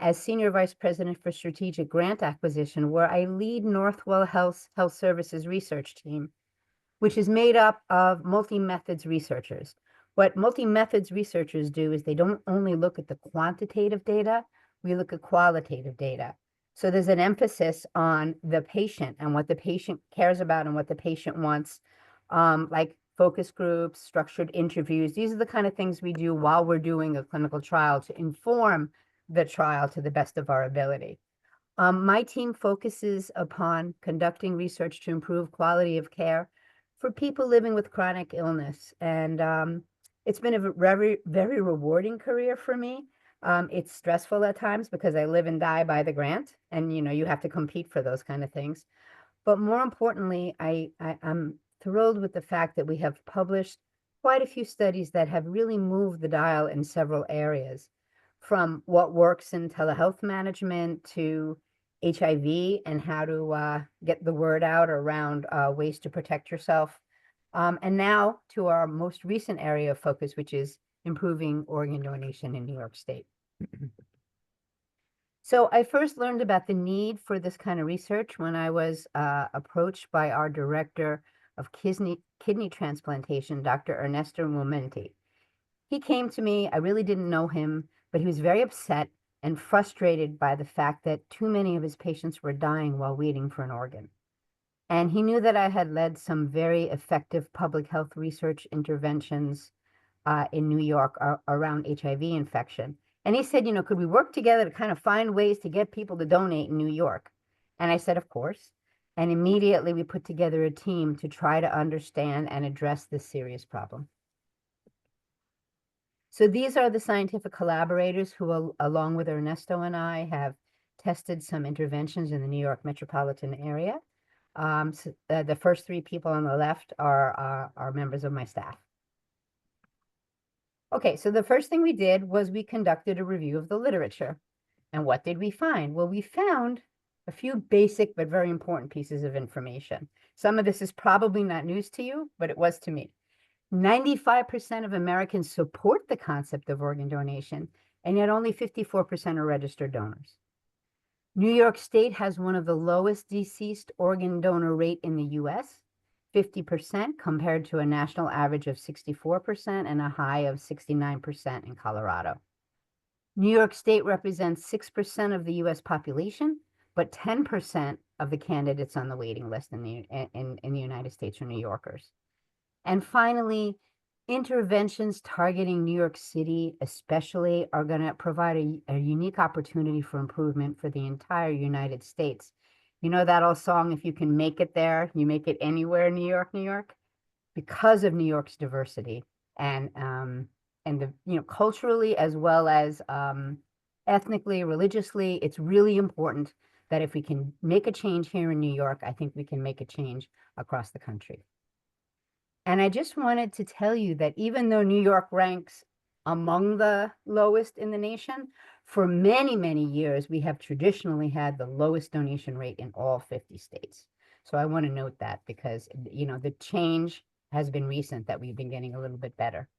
as Senior Vice President for Strategic Grant Acquisition, where I lead Northwell Health Services research team, which is made up of multi-methods researchers. What multi-methods researchers do is they don't only look at the quantitative data, we look at qualitative data. So there's an emphasis on the patient and what the patient cares about and what the patient wants, like focus groups, structured interviews. These are the kind of things we do while we're doing a clinical trial to inform the trial to the best of our ability. My team focuses upon conducting research to improve quality of care for people living with chronic illness. And it's been a very, very rewarding career for me. It's stressful at times because I live and die by the grant, and you have to compete for those kind of things. But more importantly, I'm thrilled with the fact that we have published quite a few studies that have really moved the dial in several areas, from what works in telehealth management to HIV and how to get the word out around ways to protect yourself. And now to our most recent area of focus, which is improving organ donation in New York State. So I first learned about the need for this kind of research when I was approached by our director of kidney transplantation, Dr. Ernesto Momenti. He came to me, I really didn't know him, but he was very upset and frustrated by the fact that too many of his patients were dying while waiting for an organ. And he knew that I had led some very effective public health research interventions in New York around HIV infection. And he said, could we work together to kind of find ways to get people to donate in New York? And I said, of course. And immediately we put together a team to try to understand and address this serious problem. So these are the scientific collaborators who, along with Ernesto and I, have tested some interventions in the New York metropolitan area. So the first three people on the left are members of my staff. Okay, so the first thing we did was we conducted a review of the literature. And what did we find? Well, we found a few basic but very important pieces of information. Some of this is probably not news to you, but it was to me. 95% of Americans support the concept of organ donation, and yet only 54% are registered donors. New York State has one of the lowest deceased organ donor rate in the US, 50% compared to a national average of 64% and a high of 69% in Colorado. New York State represents 6% of the US population, but 10% of the candidates on the waiting list in the United States are New Yorkers. And finally, interventions targeting New York City especially are going to provide a unique opportunity for improvement for the entire United States. You know that old song, if you can make it there, you make it anywhere, New York, New York? Because of New York's diversity and the, culturally as well as ethnically, religiously, it's really important that if we can make a change here in New York, I think we can make a change across the country. And I just wanted to tell you that even though New York ranks among the lowest in the nation, for many, many years, we have traditionally had the lowest donation rate in all 50 states. So I want to note that because, the change has been recent that we've been getting a little bit better.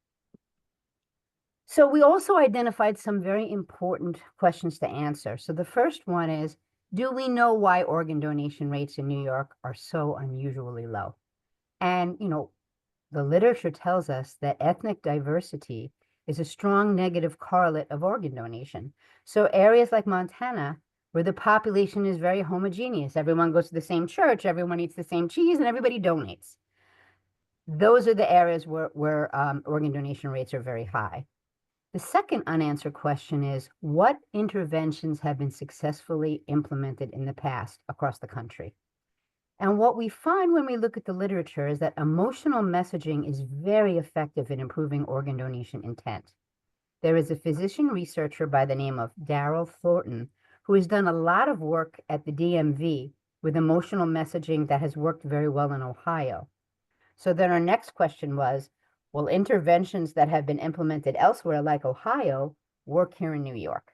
So we also identified some very important questions to answer. So the first one is, do we know why organ donation rates in New York are so unusually low? And, the literature tells us that ethnic diversity is a strong negative correlate of organ donation. So areas like Montana, where the population is very homogeneous, everyone goes to the same church, everyone eats the same cheese, and everybody donates. Those are the areas where organ donation rates are very high. The second unanswered question is, what interventions have been successfully implemented in the past across the country? And what we find when we look at the literature is that emotional messaging is very effective in improving organ donation intent. There is a physician researcher by the name of Daryl Thornton who has done a lot of work at the DMV with emotional messaging that has worked very well in Ohio. So then our next question was, will interventions that have been implemented elsewhere like Ohio work here in New York?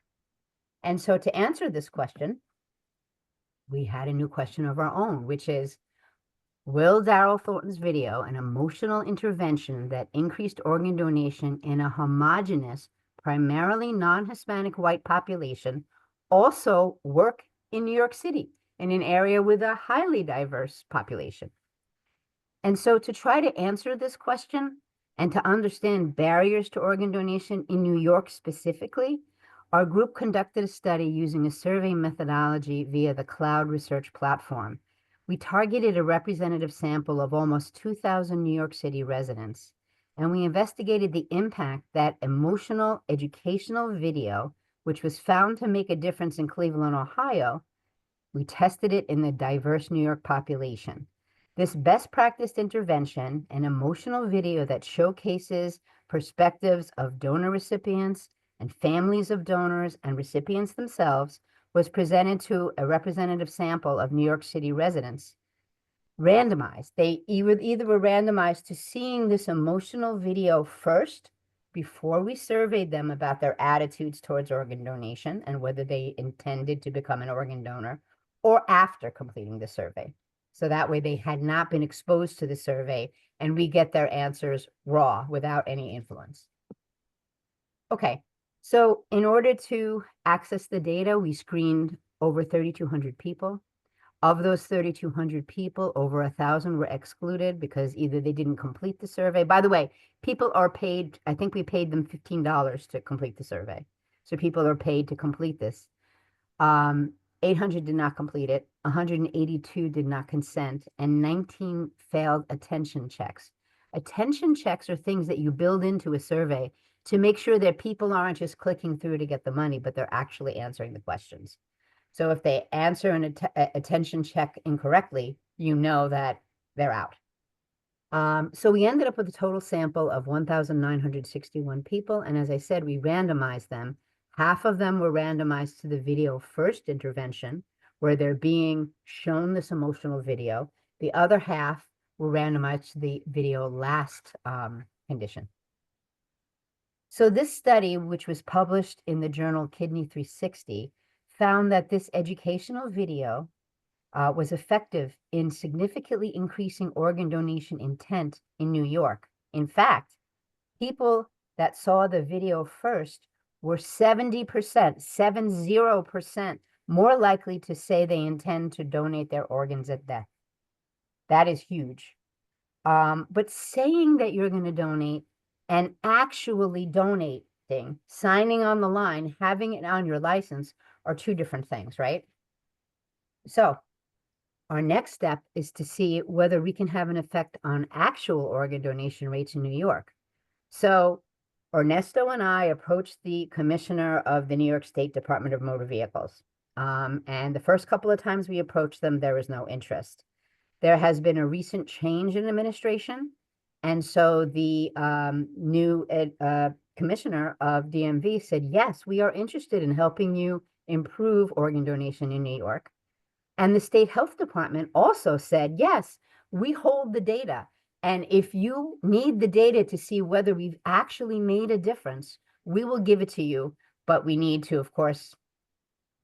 And so to answer this question, we had a new question of our own, which is, will Daryl Thornton's video, an emotional intervention that increased organ donation in a homogeneous primarily non-Hispanic white population, also work in New York City, in an area with a highly diverse population. And so to try to answer this question and to understand barriers to organ donation in New York specifically, our group conducted a study using a survey methodology via the cloud research platform. We targeted a representative sample of almost 2,000 New York City residents, and we investigated the impact that emotional educational video, which was found to make a difference in Cleveland, Ohio, we tested it in the diverse New York population. This best practice intervention, an emotional video that showcases perspectives of donor recipients and families of donors and recipients themselves, was presented to a representative sample of New York City residents. Randomized. They either were randomized to seeing this emotional video first before we surveyed them about their attitudes towards organ donation and whether they intended to become an organ donor, or after completing the survey. So that way they had not been exposed to the survey and we get their answers raw without any influence. Okay, so in order to access the data, we screened over 3,200 people. Of those 3,200 people, over 1,000 were excluded because either they didn't complete the survey. By the way, people are paid, I think we paid them $15 to complete the survey. So people are paid to complete this. 800 did not complete it, 182 did not consent, and 19 failed attention checks. Attention checks are things that you build into a survey to make sure that people aren't just clicking through to get the money, but they're actually answering the questions. So if they answer an attention check incorrectly, you know that they're out. So we ended up with a total sample of 1,961 people. And as I said, we randomized them. Half of them were randomized to the video first intervention, where they're being shown this emotional video. The other half were randomized to the video last condition. So this study, which was published in the journal Kidney 360, found that this educational video was effective in significantly increasing organ donation intent in New York. In fact, people that saw the video first were 70%, 70% more likely to say they intend to donate their organs at death. That is huge. But saying that you're going to donate and actually donating, signing on the line, having it on your license are two different things, right? So our next step is to see whether we can have an effect on actual organ donation rates in New York. So Ernesto and I approached the commissioner of the New York State Department of Motor Vehicles. And the first couple of times we approached them, there was no interest. There has been a recent change in administration. And so the new commissioner of DMV said, yes, we are interested in helping you improve organ donation in New York. And the state health department also said, yes, we hold the data. And if you need the data to see whether we've actually made a difference, we will give it to you. But we need to, of course,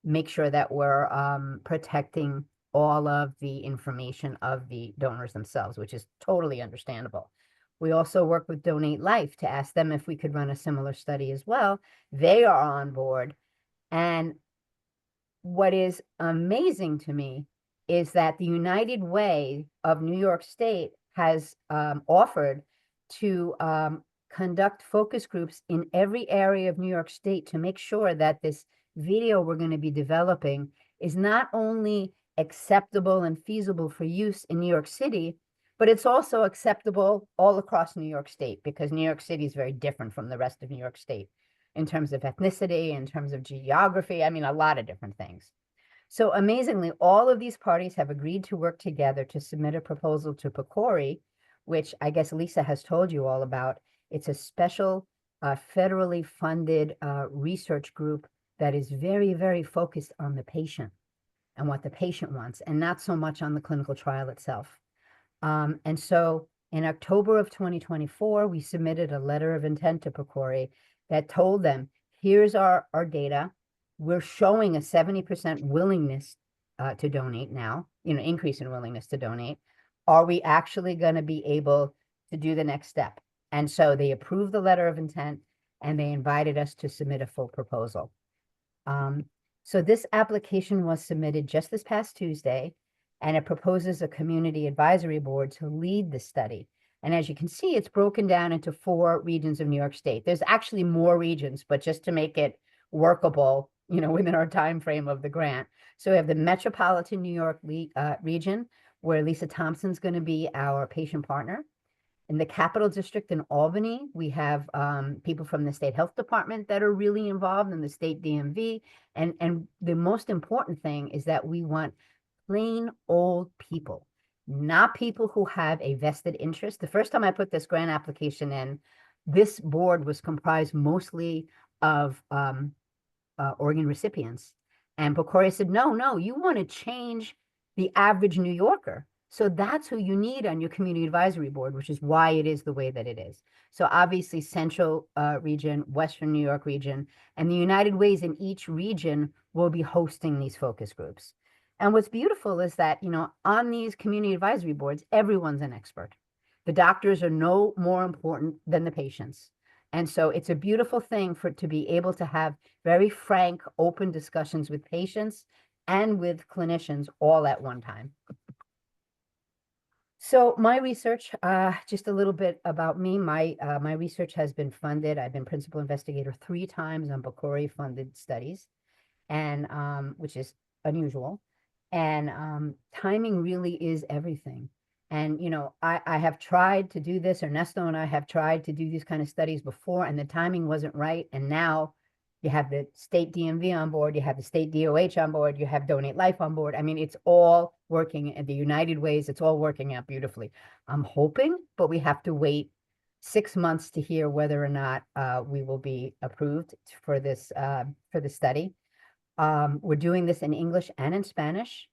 make sure that we're protecting all of the information of the donors themselves, which is totally understandable. We also work with Donate Life to ask them if we could run a similar study as well. They are on board. And what is amazing to me is that the United Way of New York State has offered to conduct focus groups in every area of New York State to make sure that this video we're going to be developing is not only acceptable and feasible for use in New York City, but it's also acceptable all across New York State, because New York City is very different from the rest of New York State in terms of ethnicity, in terms of geography, I mean, a lot of different things. So amazingly, all of these parties have agreed to work together to submit a proposal to PCORI, which I guess Lisa has told you all about. It's a special federally funded research group that is very, very focused on the patient and what the patient wants, and not so much on the clinical trial itself. And so in October of 2024, we submitted a letter of intent to PCORI that told them, here's our data. We're showing a 70% willingness to donate now, increase in willingness to donate. Are we actually going to be able to do the next step? And so they approved the letter of intent. and they invited us to submit a full proposal. So this application was submitted just this past Tuesday, and it proposes a community advisory board to lead the study. And as you can see, it's broken down into 4 regions of New York State. There's actually more regions, but just to make it workable, within our time frame of the grant. So we have the Metropolitan New York region, where Lisa Thompson's going to be our patient partner. In the Capital District in Albany, we have people from the State Health Department that are really involved in the state DMV. And the most important thing is that we want plain old people, not people who have a vested interest. The first time I put this grant application in, this board was comprised mostly of organ recipients. And Bocoria said, no, you want to change the average New Yorker. So that's who you need on your community advisory board, which is why it is the way that it is. So obviously Central region, Western New York region, and the United Ways in each region will be hosting these focus groups. And what's beautiful is that, on these community advisory boards, everyone's an expert. The doctors are no more important than the patients. And so it's a beautiful thing to be able to have very frank, open discussions with patients and with clinicians all at one time. So my research, just a little bit about me. My research has been funded. I've been principal investigator 3 times on Bocoria funded studies, and which is unusual. And timing really is everything. And I have tried to do this. Ernesto and I have tried to do these kind of studies before, and the timing wasn't right. And now you have the state DMV on board, you have the state DOH on board, you have Donate Life on board. I mean, it's all working at the United Ways. It's all working out beautifully. I'm hoping, but we have to wait 6 months to hear whether or not we will be approved for this study. We're doing this in English and in Spanish.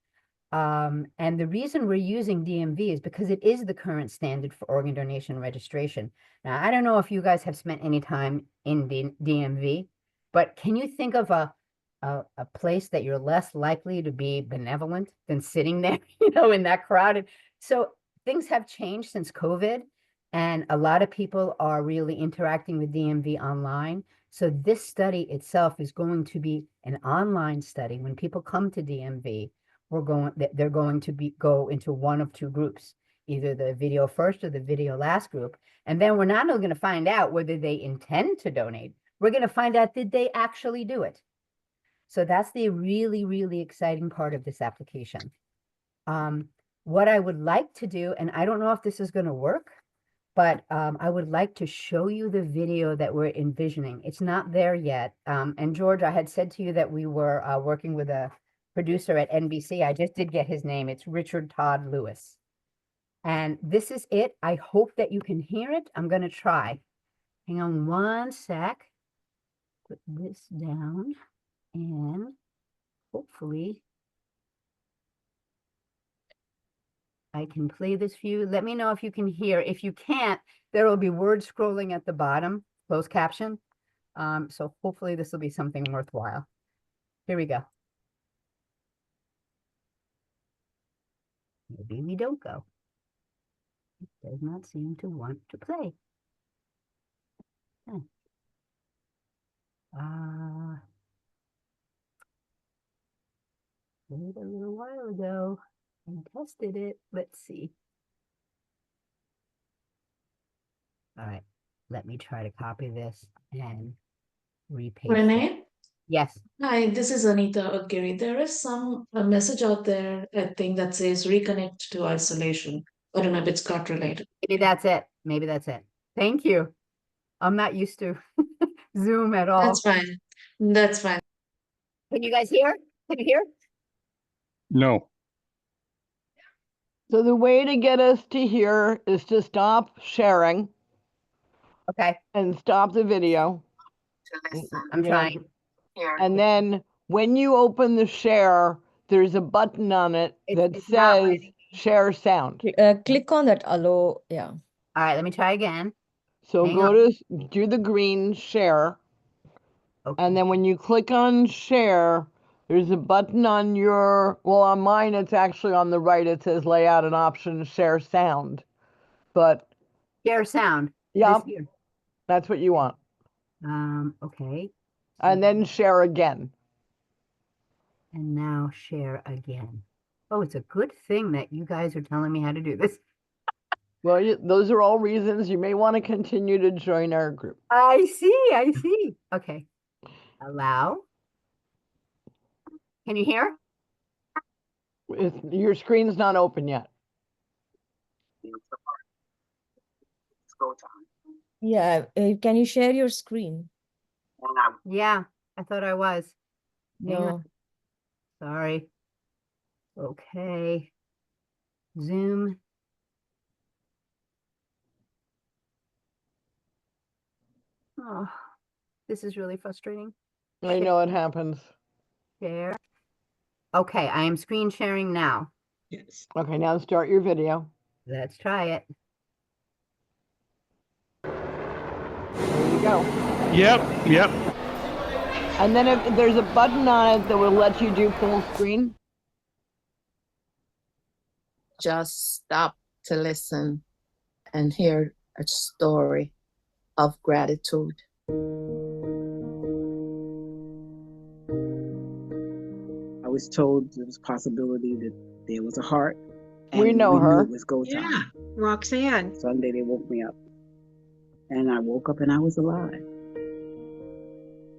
And the reason we're using DMV is because it is the current standard for organ donation registration. Now, I don't know if you guys have spent any time in DMV, but can you think of a place that you're less likely to be benevolent than sitting there, in that crowd? So things have changed since COVID, and a lot of people are really interacting with DMV online. So this study itself is going to be an online study. When people come to DMV, they're going to go into one of 2 groups, either the video first or the video last group. And then we're not only going to find out whether they intend to donate, we're going to find out, did they actually do it? So that's the really, really exciting part of this application. What I would like to do, and I don't know if this is going to work, but I would like to show you the video that we're envisioning. It's not there yet. And George, I had said to you that we were working with a producer at NBC. I just did get his name. It's Richard Todd Lewis. And this is it. I hope that you can hear it. I'm going to try. Hang on one sec. Put this down, and hopefully I can play this for you. Let me know if you can hear. If you can't, there will be words scrolling at the bottom, closed caption. So hopefully this will be something worthwhile. Here we go. Maybe we don't go. It does not seem to want to play. Okay. Played a little while ago and tested it. Let's see. All right, let me try to copy this and repaste it. Renee? Yes. Hi, this is Anita Agiri. There is a message out there, I think, that says reconnect to isolation. I don't know if it's got related. Maybe that's it. Maybe that's it. Thank you. I'm not used to Zoom at all. That's fine. That's fine. Can you guys hear? Can you hear? No. So the way to get us to hear is to stop sharing Okay, and stop the video. I'm Yeah. trying. And then when you open the share, there's a button on it that It's not says letting- share sound. Click on that allow, yeah. All right, let me try again. So Hang go on. to do the green share. Okay. And then when you click on share, there's a button on on mine, it's actually on the right. It says layout and options, share sound. But Share sound. yeah, This here. that's what you want. Okay. And then share again. And now share again. Oh, it's a good thing that you guys are telling me how to do this. Well, those are all reasons you may want to continue to join our group. I see. Okay. Allow. Can you hear? Your screen's not open yet. Yeah, can you share your screen? Yeah, I thought I was. Hang on. No. Sorry. Okay. Zoom. Oh, this is really frustrating. I know it happens. Share. Okay, I am screen sharing now. Yes. Okay, now start your video. Let's try it. There you go. Yep. And then if there's a button on it that will let you do full screen. Just stop to listen and hear a story of gratitude. I was told there was a possibility that there was a heart. We and know knew her. It was go time. Yeah, Roxanne. Sunday they woke me up. And I woke up and I was alive.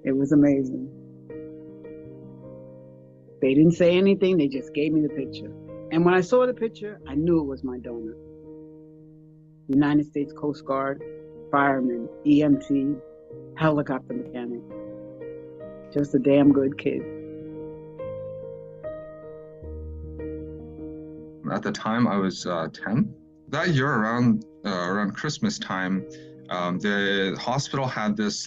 It was amazing. They didn't say anything, they just gave me the picture. And when I saw the picture, I knew it was my donor. United States Coast Guard, fireman, EMT, helicopter mechanic. Just a damn good kid. At the time, I was 10. That year, around Christmas time, the hospital had this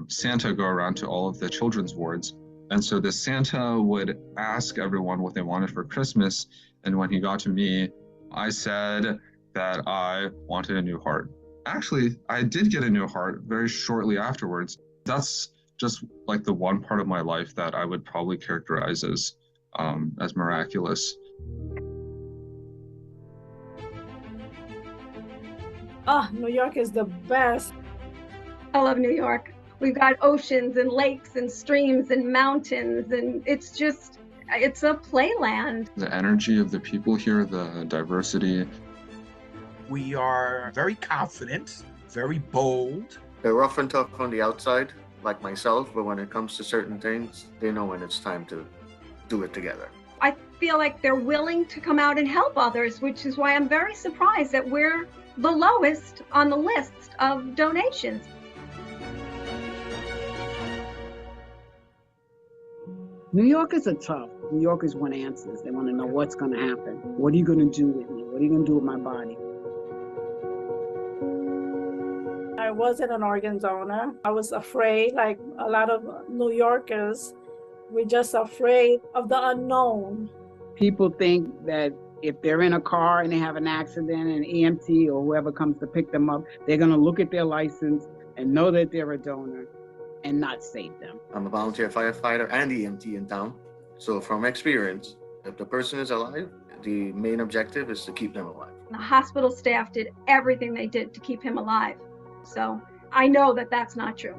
Santa go around to all of the children's wards. And so the Santa would ask everyone what they wanted for Christmas. And when he got to me, I said that I wanted a new heart. Actually, I did get a new heart very shortly afterwards. That's just like the one part of my life that I would probably characterize as miraculous. Oh, New York is the best. I love New York. We've got oceans and lakes and streams and mountains, and it's a playland. The energy of the people here, the diversity. We are very confident, very bold. They're rough and tough on the outside, like myself, but when it comes to certain things, they know when it's time to do it together. I feel like they're willing to come out and help others, which is why I'm very surprised that we're the lowest on the list of donations. New Yorkers are tough. New Yorkers want answers. They want to know what's going to happen. What are you going to do with me? What are you going to do with my body? I wasn't an organ donor. I was afraid, like a lot of New Yorkers, we're just afraid of the unknown. People think that if they're in a car and they have an accident and EMT or whoever comes to pick them up, they're going to look at their license and know that they're a donor and not save them. I'm a volunteer firefighter and EMT in town. So from experience, if the person is alive, the main objective is to keep them alive. The hospital staff did everything they did to keep him alive. So I know that that's not true.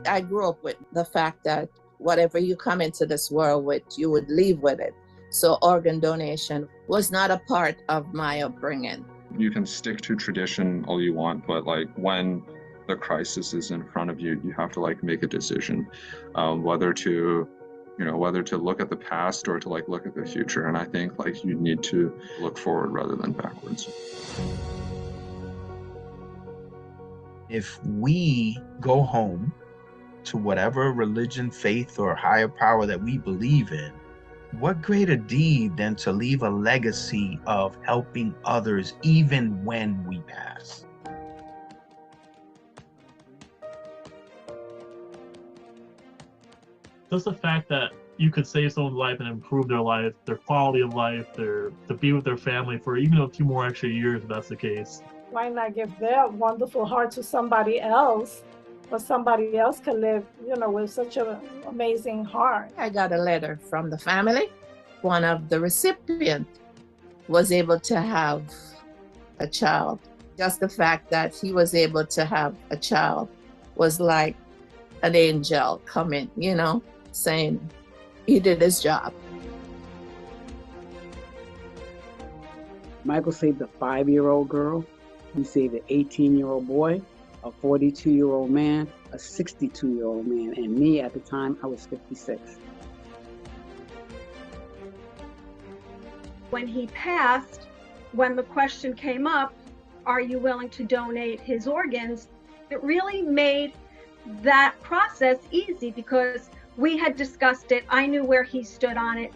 I grew up with the fact that whatever you come into this world with, you would leave with it. So organ donation was not a part of my upbringing. You can stick to tradition all you want, but when the crisis is in front of you, you have to make a decision, whether to look at the past or to look at the future. And I think you need to look forward rather than backwards. If we go home to whatever religion, faith, or higher power that we believe in, what greater deed than to leave a legacy of helping others even when we pass? Just the fact that you could save someone's life and improve their life, their quality of life, to be with their family for even a few more extra years, if that's the case. Why not give their wonderful heart to somebody else, but somebody else can live, with such an amazing heart. I got a letter from the family. One of the recipients was able to have a child Just the fact that he was able to have a child was like an angel coming, saying he did his job. Michael saved a 5-year-old girl. He saved an 18-year-old boy, a 42-year-old man, a 62-year-old man, and me at the time, I was 56. When he passed, when the question came up, are you willing to donate his organs? It really made that process easy because we had discussed it. I knew where he stood on it.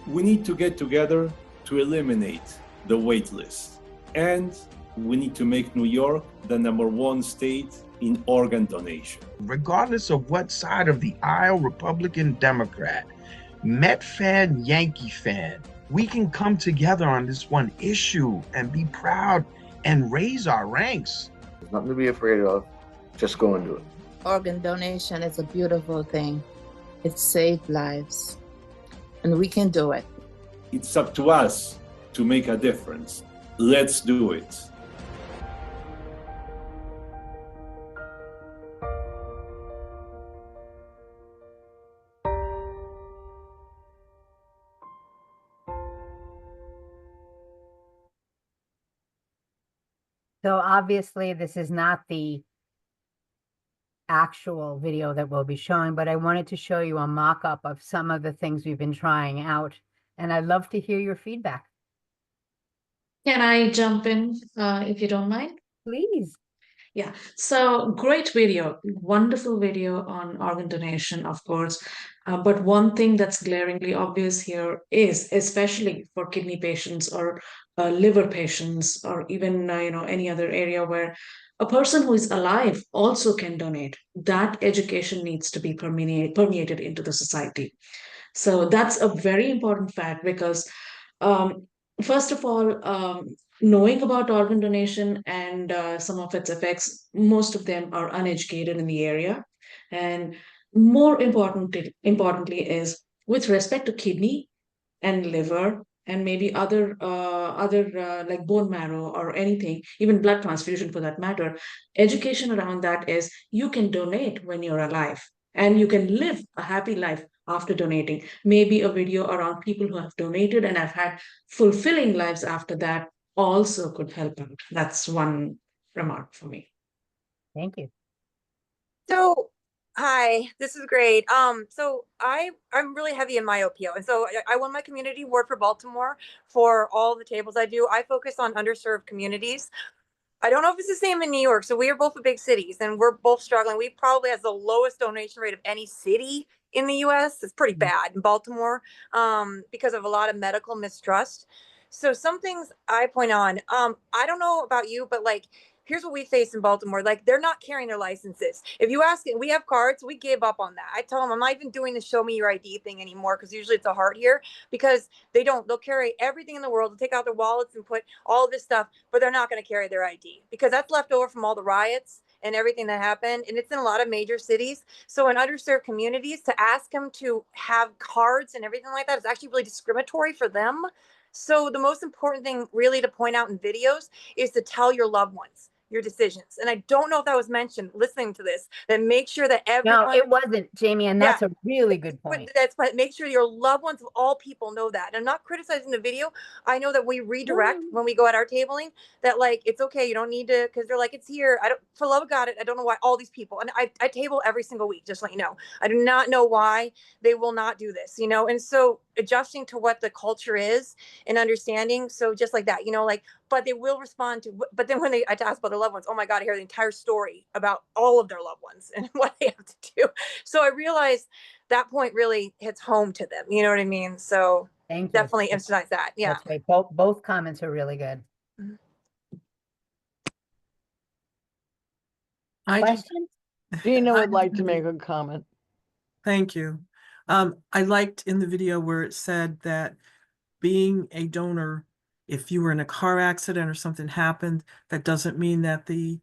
We need to get together to eliminate the wait list. And we need to make New York the #1 state in organ donation. Regardless of what side of the aisle, Republican, Democrat, Met fan, Yankee fan, we can come together on this one issue and be proud and raise our ranks. There's nothing to be afraid of. Just go and do it. Organ donation is a beautiful thing. It saved lives, and we can do it. It's up to us to make a difference. Let's do it. So obviously this is not the actual video that we'll be showing, but I wanted to show you a mock-up of some of the things we've been trying out, and I'd love to hear your feedback. Can I jump in if you don't mind? Please. Yeah, so great video, wonderful video on organ donation, of course. But one thing that's glaringly obvious here is, especially for kidney patients or liver patients, or even any other area where a person who is alive also can donate, that education needs to be permeated into the society. So that's a very important fact because, first of all, knowing about organ donation and some of its effects, most of them are uneducated in the area. And more importantly is with respect to kidney and liver and maybe other like bone marrow or anything, even blood transfusion for that matter, education around that is you can donate when you're alive and you can live a happy life after donating. Maybe a video around people who have donated and have had fulfilling lives after that also could help out. That's one remark for me. Thank you. So, hi, this is great. So I'm really heavy in myopia, and so I won my community award for Baltimore for all the tables I do. I focus on underserved communities. I don't know if it's the same in New York. So we are both big cities and we're both struggling. We probably has the lowest donation rate of any city in the US. It's pretty bad in Baltimore because of a lot of medical mistrust. So some things I point on, I don't know about you, but like, here's what we face in Baltimore. Like they're not carrying their licenses. If you ask it, we have cards, we gave up on that. I tell them I'm not even doing the show me your ID thing anymore because usually it's a heart here because they'll carry everything in the world, they'll take out their wallets and put all this stuff, but they're not going to carry their ID because that's left over from all the riots and everything that happened. And it's in a lot of major cities. So in underserved communities, to ask them to have cards and everything like that is actually really discriminatory for them. So the most important thing really to point out in videos is to tell your loved ones your decisions. And I don't know if that was mentioned listening to this, that make sure that everyone. No, it wasn't, Jamie, and that's a really good point. But make sure your loved ones of all people know that. And I'm not criticizing the video. I know that we redirect when we go at our tabling that like, it's okay. You don't need to, because they're like, it's here. For love of God, I don't know why all these people, and I table every single week, just to let you know. I do not know why they will not do this, and so adjusting to what the culture is and understanding. So just like that, like, but they will respond to, but then when I ask about their loved ones, oh my God, I hear the entire story about all of their loved ones and what they have to do. So I realized that point really hits home to them. You know what I mean? So definitely emphasize that. Yeah. That's great. Both comments are really good. Questions? Gina would like to make a comment. Thank you. I liked in the video where it said that being a donor, if you were in a car accident or something happened, that doesn't mean that the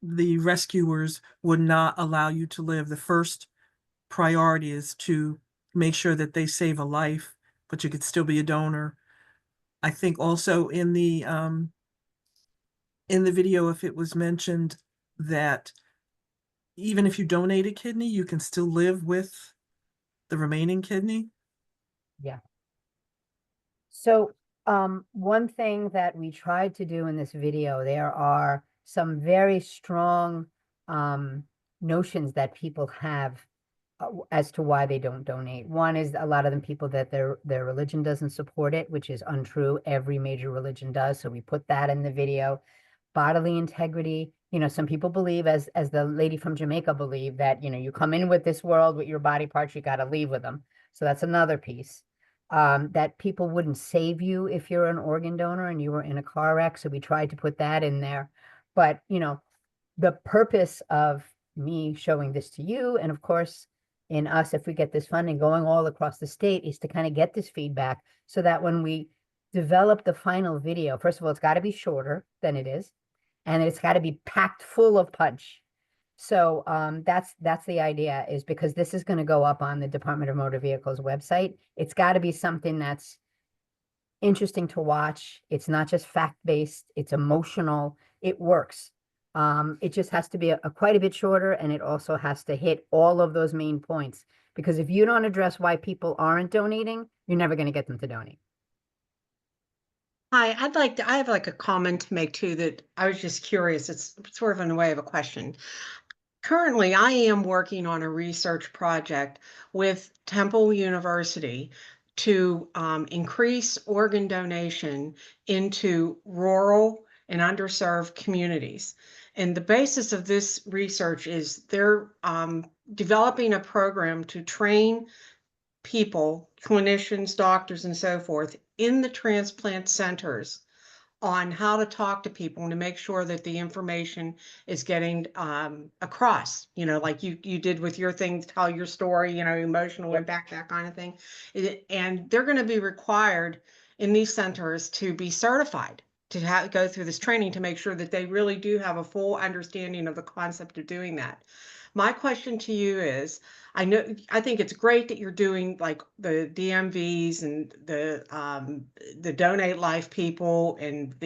rescuers would not allow you to live. The first priority is to make sure that they save a life, but you could still be a donor. I think also in the video, if it was mentioned that even if you donate a kidney, you can still live with the remaining kidney. Yeah. So, one thing that we tried to do in this video, there are some very strong notions that people have as to why they don't donate. One is a lot of them people that their religion doesn't support it, which is untrue. Every major religion does. So we put that in the video. Bodily integrity. Some people believe, as the lady from Jamaica believed, that, you come in with this world with your body parts, you got to leave with them. So that's another piece. That people wouldn't save you if you're an organ donor and you were in a car wreck. So we tried to put that in there. But, the purpose of me showing this to you, and of course, in us, if we get this funding going all across the state, is to kind of get this feedback so that when we develop the final video, first of all, it's got to be shorter than it is, and it's got to be packed full of punch. So that's the idea, is because this is going to go up on the Department of Motor Vehicles website. It's got to be something that's interesting to watch. It's not just fact-based, it's emotional, it works. It just has to be quite a bit shorter, and it also has to hit all of those main points. Because if you don't address why people aren't donating, you're never going to get them to donate. Hi, I have like a comment to make too, that I was just curious. It's sort of in the way of a question. Currently, I am working on a research project with Temple University to increase organ donation into rural and underserved communities. And the basis of this research is they're developing a program to train people, clinicians, doctors, and so forth, in the transplant centers on how to talk to people and to make sure that the information is getting across, like you did with your thing, tell your story, emotional impact, that kind of thing. And they're going to be required in these centers to be certified to go through this training to make sure that they really do have a full understanding of the concept of doing that. My question to you is, I think it's great that you're doing like the DMVs and the Donate Life people and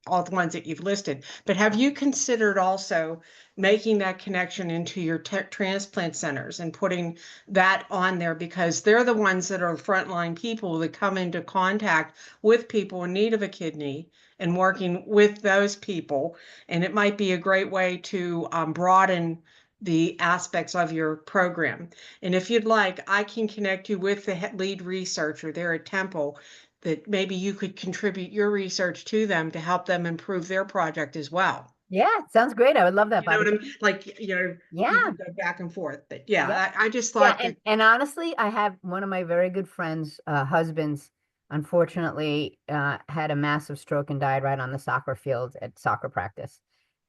all the ones that you've listed, but have you considered also making that connection into your transplant centers and putting that on there, because they're the ones that are frontline people that come into contact with people in need of a kidney and working with those people, and it might be a great way to broaden the aspects of your program. And if you'd like, I can connect you with the lead researcher there at Temple, that maybe you could contribute your research to them to help them improve their project as well. Yeah, sounds great. I would love that, You know Bobby. what I mean? Like, Yeah. we can go back and forth, but yeah, Yeah. I just Yeah, thought that. and honestly, I have one of my very good friends, husbands, unfortunately, had a massive stroke and died right on the soccer field at soccer practice.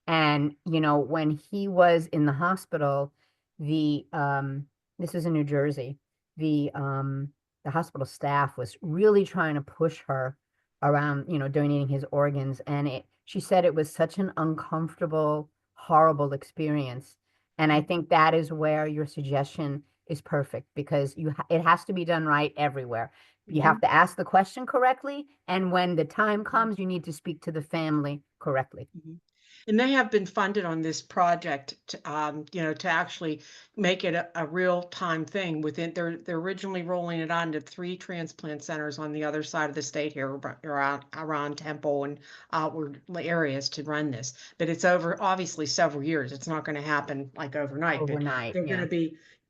And, when he was in the hospital, this was in New Jersey, the hospital staff was really trying to push her around, donating his organs. And she said it was such an uncomfortable, horrible experience. And I think that is where your suggestion is perfect, because it has to be done right everywhere. You have to ask the question correctly, and when the time comes, you need to speak to the family correctly. And they have been funded on this project, to actually make it a real-time thing. They're originally rolling it on to 3 transplant centers on the other side of the state here, around Temple and outward areas to run this. But it's over obviously several years. It's not going to happen like overnight. Overnight, but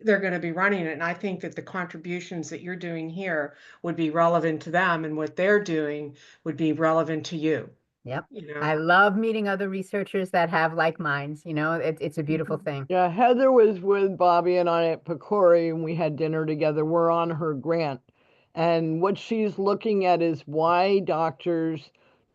they're going to be running it. And I think that the contributions that you're doing here would be relevant to them, and what they're doing would be relevant to you. Yep. I love meeting other researchers that have like minds. It's a beautiful thing. Yeah, Heather was with Bobby and I at Pecori, and we had dinner together. We're on her grant. And what she's looking at is why doctors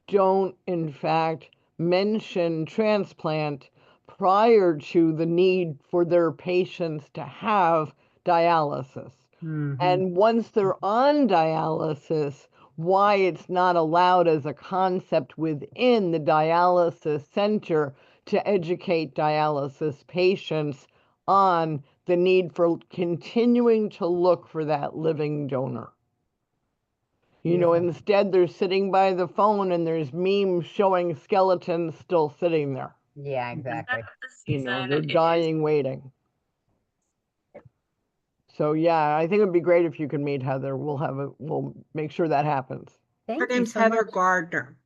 don't, in fact, mention transplant prior to the need for their patients to have dialysis. And once they're on dialysis, why it's not allowed as a concept within the dialysis center to educate dialysis patients on the need for continuing to look for that living donor. You know, Beautiful. instead they're sitting by the phone and there's memes showing skeletons still sitting there. Yeah, exactly. You know, they're dying waiting. So yeah, I think it'd be great if you could meet Heather. We'll make sure that happens. Thank Her you name's so Heather much. Gardner.